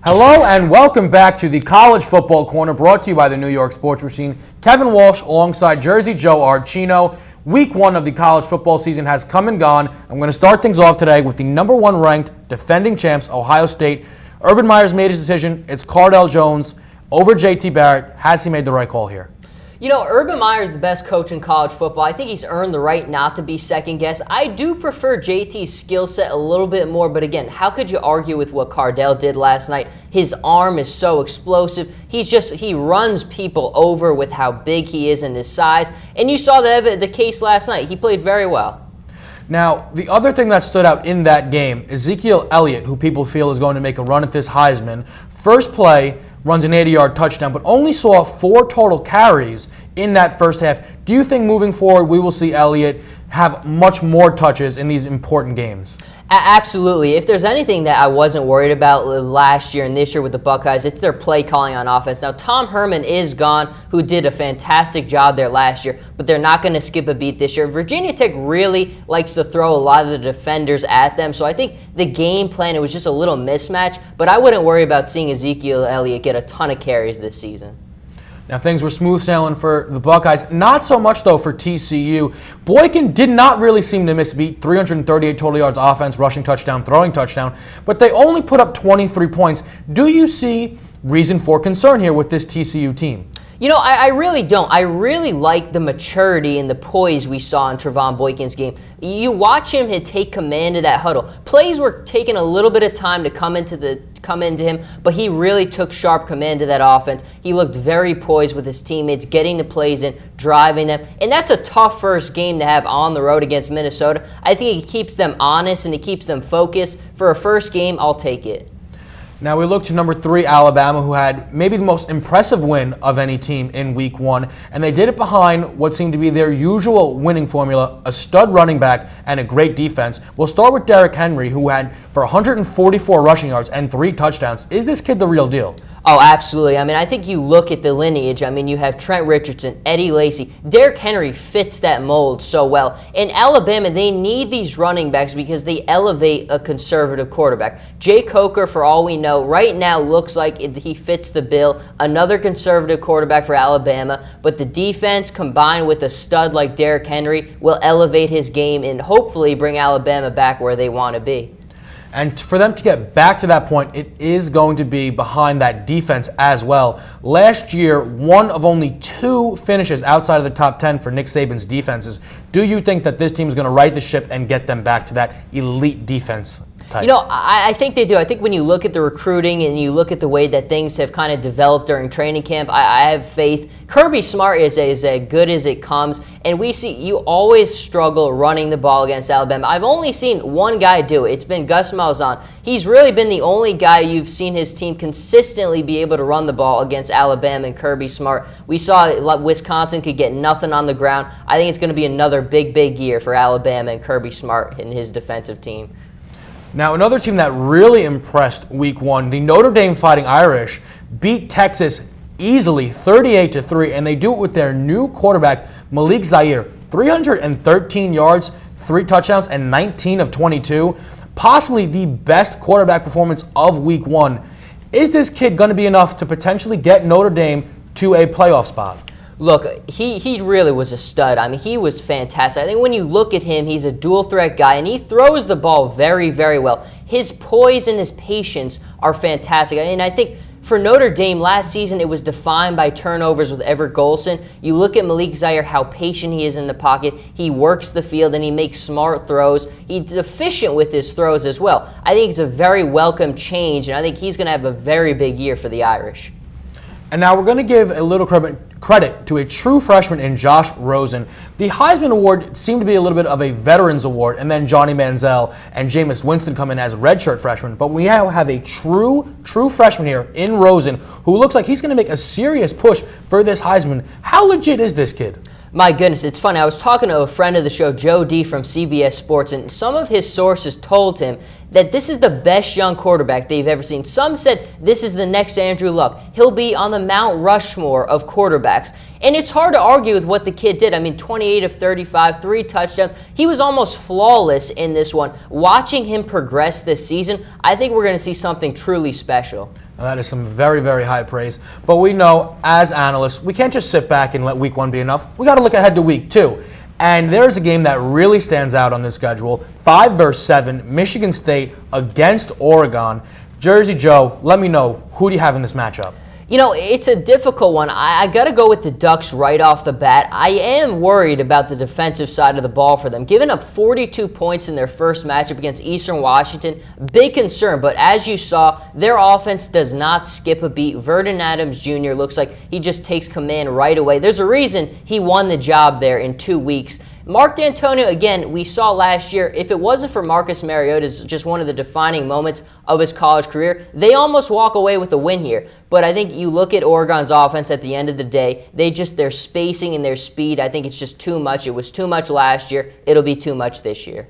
Hello and welcome back to the College Football Corner, brought to you by the New York Sports Machine. Kevin Walsh alongside Jersey Joe Archino. Week 1 of the college football season has come and gone. I'm going to start things off today with the number 1 ranked defending champs, Ohio State. Urban Meyer's made his decision. It's Cardale Jones over JT Barrett. Has he made the right call here? You know, Urban Meyer's the best coach in college football. I think he's earned the right not to be second-guessed. I do prefer JT's skill set a little bit more, but again, how could you argue with what Cardale did last night? His arm is so explosive. He runs people over with how big he is and his size. And you saw the case last night. He played very well. Now, the other thing that stood out in that game, Ezekiel Elliott, who people feel is going to make a run at this Heisman, first play, runs an 80-yard touchdown, but only saw 4 total carries in that first half. Do you think moving forward we will see Elliott have much more touches in these important games? Absolutely. If there's anything that I wasn't worried about last year and this year with the Buckeyes, it's their play calling on offense. Now, Tom Herman is gone, who did a fantastic job there last year, but they're not going to skip a beat this year. Virginia Tech really likes to throw a lot of the defenders at them, so I think the game plan, it was just a little mismatch, but I wouldn't worry about seeing Ezekiel Elliott get a ton of carries this season. Now, things were smooth sailing for the Buckeyes. Not so much, though, for TCU. Boykin did not really seem to miss a beat. 338 total yards offense, rushing touchdown, throwing touchdown. But they only put up 23 points. Do you see reason for concern here with this TCU team? You know, I really don't. I really like the maturity and the poise we saw in Trevon Boykin's game. You watch him take command of that huddle. Plays were taking a little bit of time to come into him, but he really took sharp command of that offense. He looked very poised with his teammates, getting the plays in, driving them. And that's a tough first game to have on the road against Minnesota. I think it keeps them honest and it keeps them focused. For a first game, I'll take it. Now we look to number 3, Alabama, who had maybe the most impressive win of any team in Week 1, and they did it behind what seemed to be their usual winning formula, a stud running back and a great defense. We'll start with Derrick Henry, who had for 144 rushing yards and 3 touchdowns. Is this kid the real deal? Oh, absolutely. I mean, I think you look at the lineage. I mean, you have Trent Richardson, Eddie Lacy. Derrick Henry fits that mold so well. In Alabama, they need these running backs because they elevate a conservative quarterback. Jay Coker, for all we know, right now looks like he fits the bill. Another conservative quarterback for Alabama. But the defense, combined with a stud like Derrick Henry, will elevate his game and hopefully bring Alabama back where they want to be. And for them to get back to that point, it is going to be behind that defense as well. Last year, one of only 2 finishes outside of the top 10 for Nick Saban's defenses. Do you think that this team is going to right the ship and get them back to that elite defense type? You know, I think they do. I think when you look at the recruiting and you look at the way that things have kind of developed during training camp, I have faith. Kirby Smart is as good as it comes, and we see you always struggle running the ball against Alabama. I've only seen one guy do it. It's been Gus Malzahn. He's really been the only guy you've seen his team consistently be able to run the ball against Alabama and Kirby Smart. We saw Wisconsin could get nothing on the ground. I think it's going to be another big year for Alabama and Kirby Smart and his defensive team. Now, another team that really impressed Week 1, the Notre Dame Fighting Irish, beat Texas easily 38-3, and they do it with their new quarterback, Malik Zaire. 313 yards, 3 touchdowns, and 19 of 22. Possibly the best quarterback performance of Week 1. Is this kid going to be enough to potentially get Notre Dame to a playoff spot? Look, he really was a stud. I mean, he was fantastic. I think when you look at him, he's a dual-threat guy, and he throws the ball very well. His poise and his patience are fantastic. And I think for Notre Dame last season, it was defined by turnovers with Everett Golson. You look at Malik Zaire, how patient he is in the pocket. He works the field, and he makes smart throws. He's efficient with his throws as well. I think it's a very welcome change, and I think he's going to have a very big year for the Irish. And now we're going to give a little credit to a true freshman in Josh Rosen. The Heisman Award seemed to be a little bit of a veterans award, and then Johnny Manziel and Jameis Winston come in as redshirt freshmen. But we now have a true freshman here in Rosen who looks like he's going to make a serious push for this Heisman. How legit is this kid? My goodness, it's funny. I was talking to a friend of the show, Joe D from CBS Sports, and some of his sources told him that this is the best young quarterback they've ever seen. Some said this is the next Andrew Luck. He'll be on the Mount Rushmore of quarterbacks. And it's hard to argue with what the kid did. I mean, 28 of 35, 3 touchdowns. He was almost flawless in this one. Watching him progress this season, I think we're going to see something truly special. Now, that is some very, very high praise. But we know, as analysts, we can't just sit back and let week 1 be enough. We got to look ahead to week 2. And there's a game that really stands out on this schedule. 5 versus 7, Michigan State against Oregon. Jersey Joe, let me know, who do you have in this matchup? You know, it's a difficult one. I got to go with the Ducks right off the bat. I am worried about the defensive side of the ball for them. Giving up 42 points in their first matchup against Eastern Washington, big concern. But as you saw, their offense does not skip a beat. Vernon Adams Jr. looks like he just takes command right away. There's a reason he won the job there in 2 weeks. Mark D'Antonio, again, we saw last year, if it wasn't for Marcus Mariota's just one of the defining moments of his college career, they almost walk away with a win here. But I think you look at Oregon's offense at the end of the day, their spacing and their speed, I think it's just too much. It was too much last year. It'll be too much this year.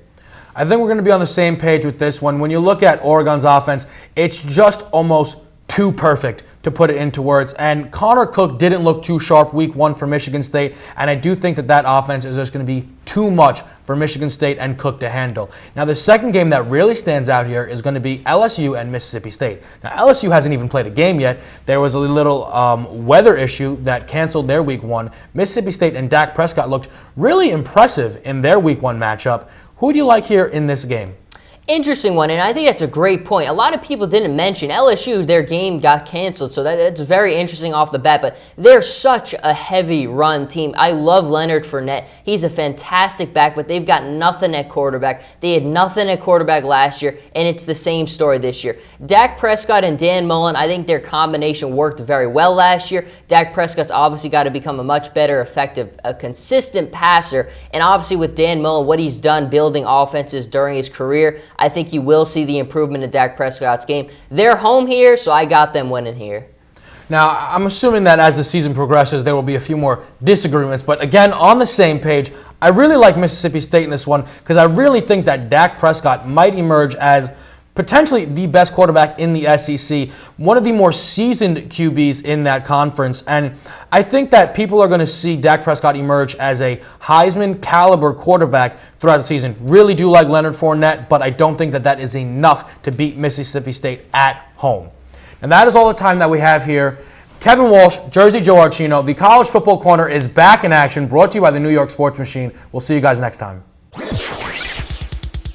I think we're going to be on the same page with this one. When you look at Oregon's offense, it's just almost too perfect, to put it into words. And Connor Cook didn't look too sharp week 1 for Michigan State, and I do think that offense is just going to be too much for Michigan State and Cook to handle. Now, the second game that really stands out here is going to be LSU and Mississippi State. Now, LSU hasn't even played a game yet. There was a little weather issue that canceled their week 1. Mississippi State and Dak Prescott looked really impressive in their week 1 matchup. Who do you like here in this game? Interesting one, and I think that's a great point. A lot of people didn't mention LSU, their game got canceled, so that's very interesting off the bat, but they're such a heavy run team. I love Leonard Fournette. He's a fantastic back, but they've got nothing at quarterback. They had nothing at quarterback last year, and it's the same story this year. Dak Prescott and Dan Mullen, I think their combination worked very well last year. Dak Prescott's obviously got to become a much better, effective, a consistent passer, and obviously with Dan Mullen, what he's done building offenses during his career, I think you will see the improvement in Dak Prescott's game. They're home here, so I got them winning here. Now, I'm assuming that as the season progresses, there will be a few more disagreements. But again, on the same page, I really like Mississippi State in this one because I really think that Dak Prescott might emerge as potentially the best quarterback in the SEC, one of the more seasoned QBs in that conference. And I think that people are going to see Dak Prescott emerge as a Heisman caliber quarterback throughout the season. Really do like Leonard Fournette, but I don't think that is enough to beat Mississippi State at home. And that is all the time that we have here. Kevin Walsh, Jersey Joe Archino, the College Football Corner is back in action, brought to you by the New York Sports Machine. We'll see you guys next time.